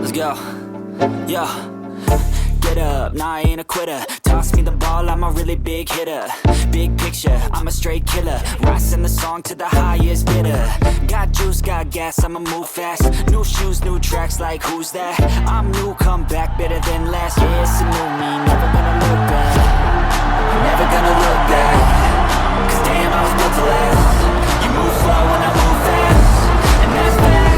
Let's go. Yo. Get up, nah, I ain't a quitter. Toss me the ball, I'm a really big hitter. Big picture, I'm a straight killer. Rising the song to the highest bidder. Got juice, got gas, I'ma move fast. New shoes, new tracks, like who's that? I'm new, come back, better than last. Yeah, it's a new me, never gonna look back. Never gonna look back. Cause damn, I was built to last. You move slow and I move fast. And that's facts.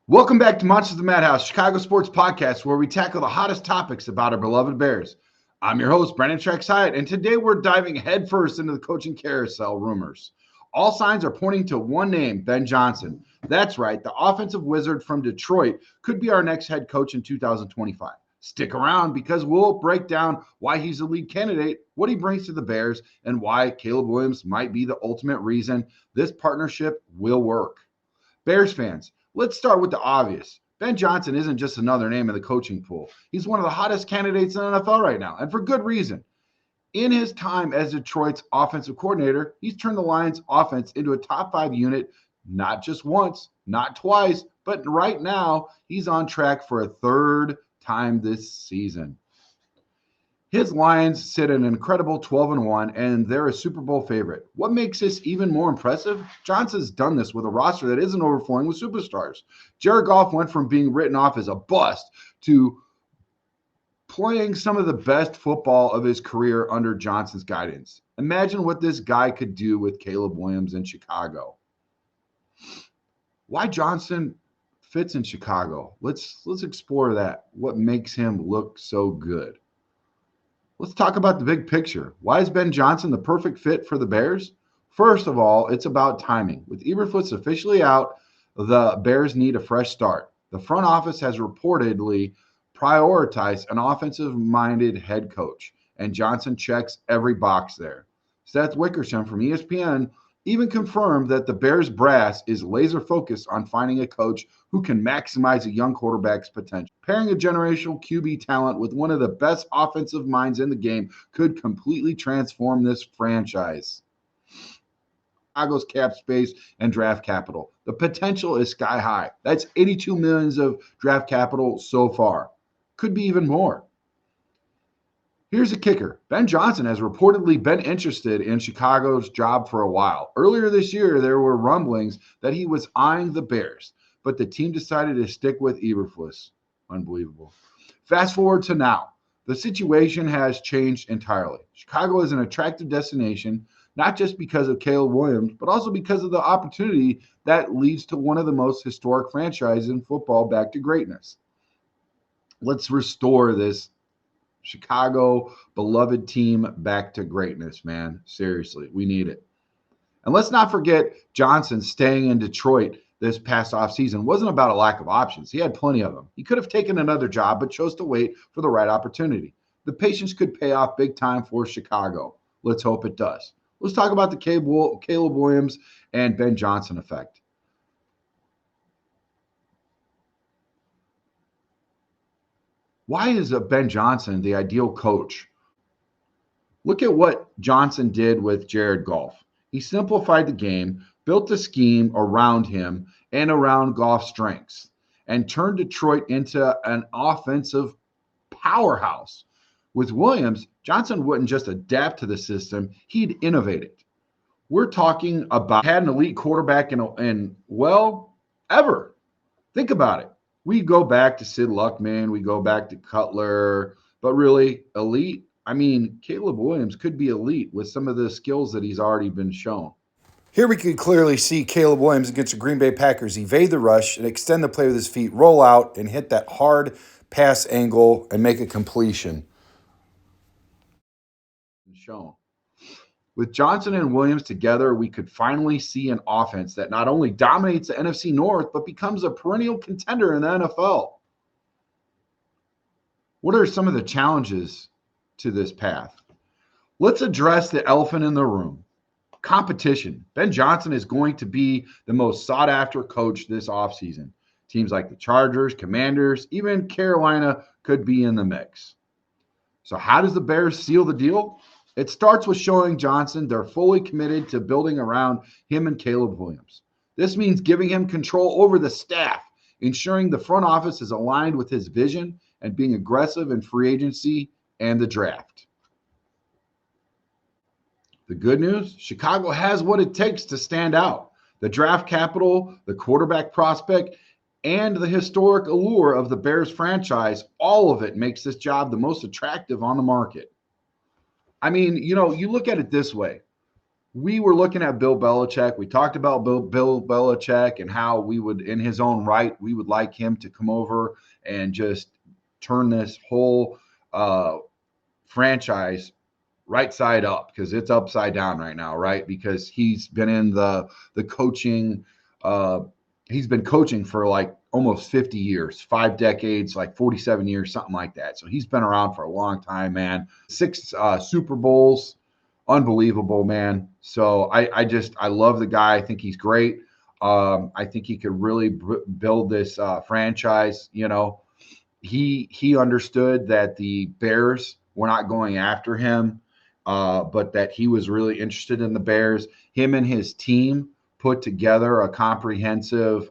Welcome back to Monsters of the Madhouse, Chicago sports podcast, where we tackle the hottest topics about our beloved Bears. I'm your host, Brandon Trex Hyatt, and today we're diving headfirst into the coaching carousel rumors. All signs are pointing to one name, Ben Johnson. That's right, the offensive wizard from Detroit could be our next head coach in 2025. Stick around because we'll break down why he's the lead candidate, what he brings to the Bears, and why Caleb Williams might be the ultimate reason this partnership will work. Bears fans, let's start with the obvious. Ben Johnson isn't just another name in the coaching pool. He's one of the hottest candidates in the NFL right now, and for good reason. In his time as Detroit's offensive coordinator, he's turned the Lions' offense into a top 5 unit, not just once, not twice, but right now, he's on track for a third time this season. His Lions sit at an incredible 12-1, and they're a Super Bowl favorite. What makes this even more impressive? Johnson's done this with a roster that isn't overflowing with superstars. Jared Goff went from being written off as a bust to playing some of the best football of his career under Johnson's guidance. Imagine what this guy could do with Caleb Williams in Chicago. Why Johnson fits in Chicago? Let's explore that. What makes him look so good? Let's talk about the big picture. Why is Ben Johnson the perfect fit for the Bears? First of all, it's about timing. With Eberflus officially out, the Bears need a fresh start. The front office has reportedly prioritized an offensive-minded head coach, and Johnson checks every box there. Seth Wickersham from ESPN even confirmed that the Bears brass is laser-focused on finding a coach who can maximize a young quarterback's potential. Pairing a generational QB talent with one of the best offensive minds in the game could completely transform this franchise. Chicago's cap space and draft capital. The potential is sky high. That's $82 million of draft capital so far. Could be even more. Here's the kicker. Ben Johnson has reportedly been interested in Chicago's job for a while. Earlier this year, there were rumblings that he was eyeing the Bears, but the team decided to stick with Eberflus. Unbelievable. Fast forward to now. The situation has changed entirely. Chicago is an attractive destination, not just because of Caleb Williams, but also because of the opportunity that leads to one of the most historic franchises in football back to greatness. Let's restore this Chicago beloved team back to greatness, man. Seriously, we need it. And let's not forget Johnson staying in Detroit this past offseason wasn't about a lack of options. He had plenty of them. He could have taken another job, but chose to wait for the right opportunity. The patience could pay off big time for Chicago. Let's hope it does. Let's talk about the Caleb Williams and Ben Johnson effect. Why is Ben Johnson the ideal coach? Look at what Johnson did with Jared Goff. He simplified the game, built a scheme around him and around Goff's strengths, and turned Detroit into an offensive powerhouse. With Williams, Johnson wouldn't just adapt to the system, he'd innovate it. We're talking about had an elite quarterback in ever. Think about it. We go back to Sid Luckman, we go back to Cutler, but really elite? I mean, Caleb Williams could be elite with some of the skills that he's already been shown. Here we can clearly see Caleb Williams against the Green Bay Packers evade the rush and extend the play with his feet, roll out, and hit that hard pass angle and make a completion. Shown. With Johnson and Williams together, we could finally see an offense that not only dominates the NFC North, but becomes a perennial contender in the NFL. What are some of the challenges to this path? Let's address the elephant in the room. Competition. Ben Johnson is going to be the most sought-after coach this offseason. Teams like the Chargers, Commanders, even Carolina could be in the mix. So how does the Bears seal the deal? It starts with showing Johnson they're fully committed to building around him and Caleb Williams. This means giving him control over the staff, ensuring the front office is aligned with his vision, and being aggressive in free agency and the draft. The good news, Chicago has what it takes to stand out. The draft capital, the quarterback prospect, and the historic allure of the Bears franchise, all of it makes this job the most attractive on the market. I mean, you look at it this way. We were looking at Bill Belichick. We talked about Bill Belichick and how we would, in his own right, we would like him to come over and just turn this whole franchise right side up, because it's upside down right now, right? Because he's been in the coaching. He's been coaching for like almost 50 years, 5 decades, like 47 years, something like that. So he's been around for a long time, man. 6 Super Bowls. Unbelievable, man. So I love the guy. I think he's great. I think he could really build this franchise. He understood that the Bears were not going after him, but that he was really interested in the Bears. Him and his team put together a comprehensive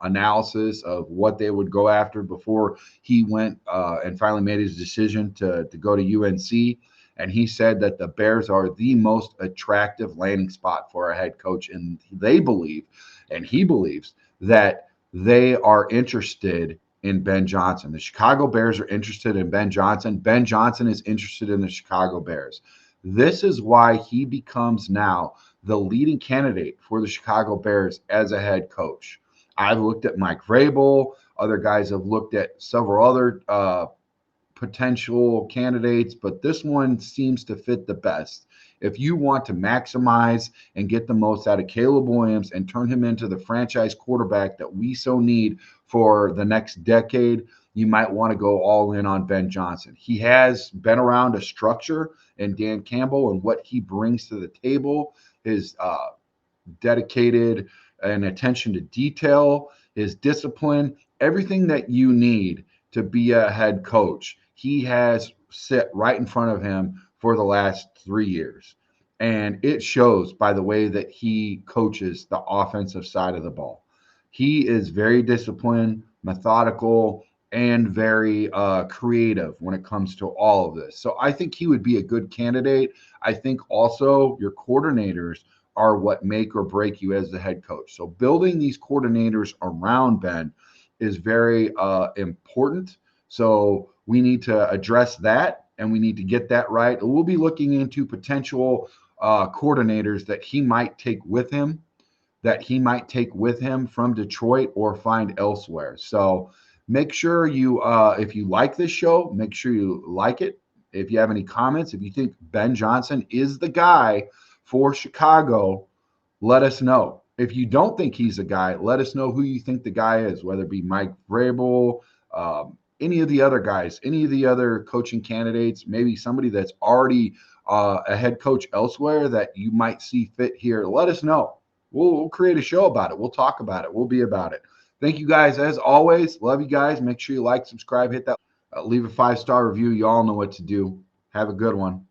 analysis of what they would go after before he went and finally made his decision to go to UNC. And he said that the Bears are the most attractive landing spot for a head coach. And they believe, and he believes, that they are interested in Ben Johnson. The Chicago Bears are interested in Ben Johnson. Ben Johnson is interested in the Chicago Bears. This is why he becomes now the leading candidate for the Chicago Bears as a head coach. I've looked at Mike Vrabel. Other guys have looked at several other potential candidates, but this one seems to fit the best. If you want to maximize and get the most out of Caleb Williams and turn him into the franchise quarterback that we so need for the next decade, you might want to go all in on Ben Johnson. He has been around a structure and Dan Campbell and what he brings to the table, his dedicated and attention to detail, his discipline, everything that you need to be a head coach. He has sit right in front of him for the last 3 years. And it shows by the way that he coaches the offensive side of the ball. He is very disciplined, methodical, and very creative when it comes to all of this. So I think he would be a good candidate. I think also your coordinators are what make or break you as the head coach. So building these coordinators around Ben is very important. So we need to address that, and we need to get that right. We'll be looking into potential coordinators that he might take with him, from Detroit or find elsewhere. So make sure you, if you like this show, make sure you like it. If you have any comments, if you think Ben Johnson is the guy for Chicago, let us know. If you don't think he's a guy, let us know who you think the guy is, whether it be Mike Vrabel, any of the other guys, any of the other coaching candidates, maybe somebody that's already a head coach elsewhere that you might see fit here. Let us know. We'll create a show about it. We'll talk about it. We'll be about it. Thank you guys. As always, love you guys. Make sure you like, subscribe, hit that, leave a 5-star review. You all know what to do. Have a good one.